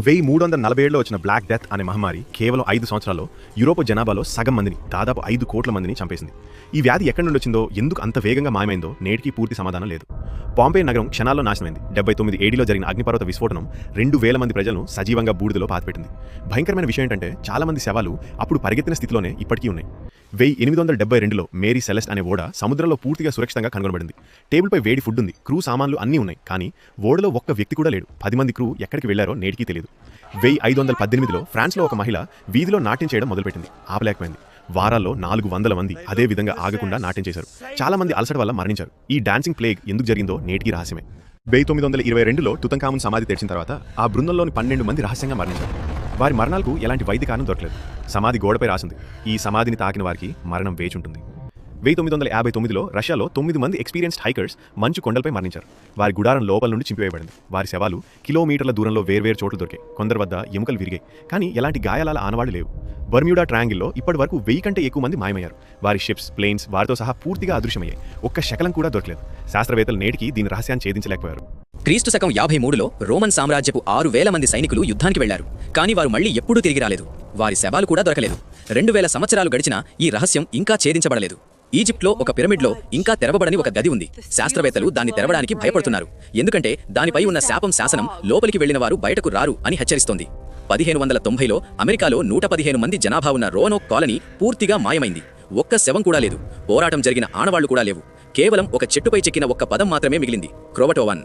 1347లో వచ్చిన black death అనే మహమ్మారి కేవలం 5 సంవత్సరాల్లో యూరోప్ జనాభాలో సగం మందిని దాదాపు 5 కోట్ల మందిని చంపేసింది. ఈ వ్యాధి ఎక్కడి నుండి వచ్చిందో, ఎందుకు అంత వేగంగా మాయమైందో నేటికి పూర్తి సమాధానం లేదు. పాంపే నగరం క్షణాల్లో నాశనమైంది. 79 ఏడీలో జరిగిన అగ్నిపర్వత విస్ఫోటనం 2000 మంది ప్రజలను సజీవంగా బూడిదలో పాతిపెట్టింది. భయంకరమైన విషయం ఏంటంటే చాలా మంది శవాలు అప్పుడు పరిగెత్తిన స్థితిలోనే ఇప్పటికీ ఉన్నాయి. 1872లో మేరీ సెలెస్ట్ అనే ఓడ సముద్రంలో పూర్తిగా సురక్షితంగా కనుగొనబడింది. టేబుల్పై వేడి ఫుడ్ ఉంది, క్రూ సామాన్లు అన్నీ ఉన్నాయి, కానీ ఓడలో ఒక్క వ్యక్తి కూడా లేడు. 10 మంది క్రూ ఎక్కడికి వెళ్లారో నేటికీ తెలియదు. 1518లో ఫ్రాన్స్లో ఒక మహిళ వీధిలో నాట్యం చేయడం మొదలుపెట్టింది. ఆపలేకపోయింది. వారాల్లో 400 మంది అదే విధంగా ఆగకుండా నాట్యం చేశారు. చాలా మంది అలసట వల్ల మరణించారు. ఈ డాన్సింగ్ ప్లేగ్ ఎందుకు జరిగిందో నేటికి రహస్యమే. 1922లో తుతంఖామున్ సమాధి తెరిచిన తర్వాత ఆ బృందంలోని 12 మంది రహస్యంగా మరణించారు. వారి మరణాలకు ఎలాంటి వైద్య కారణం దొరకలేదు. సమాధి గోడపై రాసింది, ఈ సమాధిని తాకిన వారికి మరణం వేచి ఉంటుంది. 1959లో రష్యాలో 9 మంది ఎక్స్పీరియన్స్డ్ హైకర్స్ మంచు కొండలపై మరణించారు. వారి గుడారం లోపల నుండి చింపివేయబడింది. వారి శవాలు కిలోమీటర్ల దూరంలో వేర్వేరు చోట్ల దొరికాయి. కొందరి వద్ద ఎముకలు విరిగాయి, కానీ ఎలాంటి గాయాల ఆనవాళ్లు లేవు. బర్మ్యూడా ట్రయాంగిల్లో ఇప్పటి వరకు 1000 కంటే ఎక్కువ మంది మాయమయ్యారు. వారి షిప్స్, ప్లేన్స్ వారితో సహా పూర్తిగా అదృశ్యమయ్యాయి. ఒక్క శకలం కూడా దొరకలేదు. శాస్త్రవేత్తలు నేటికి దీని రహస్యాన్ని ఛేదించలేకపోయారు. క్రీస్తు శకం 53లో రోమన్ సామ్రాజ్యపు 6000 మంది సైనికులు యుద్ధానికి వెళ్లారు, కానీ వారు మళ్లీ ఎప్పుడూ తిరిగి రాలేదు. వారి శవాలు కూడా దొరకలేదు. 2000 సంవత్సరాలు గడిచినా ఈ రహస్యం ఇంకా ఛేదించబడలేదు. ఈజిప్ట్లో ఒక పిరమిడ్లో ఇంకా తెరవబడని ఒక గది ఉంది. శాస్త్రవేత్తలు దాన్ని తెరవడానికి భయపడుతున్నారు, ఎందుకంటే దానిపై ఉన్న శాపం శాసనం లోపలికి వెళ్లిన వారు బయటకు రారు అని హెచ్చరిస్తోంది. 1590లో అమెరికాలో 115 మంది జనాభా ఉన్న రోనోక్ కాలనీ పూర్తిగా మాయమైంది. ఒక్క శవం కూడా లేదు. పోరాటం జరిగిన ఆనవాళ్లు కూడా లేవు. కేవలం ఒక చెట్టుపై చెక్కిన ఒక్క పదం మాత్రమే మిగిలింది, క్రోవటోవన్.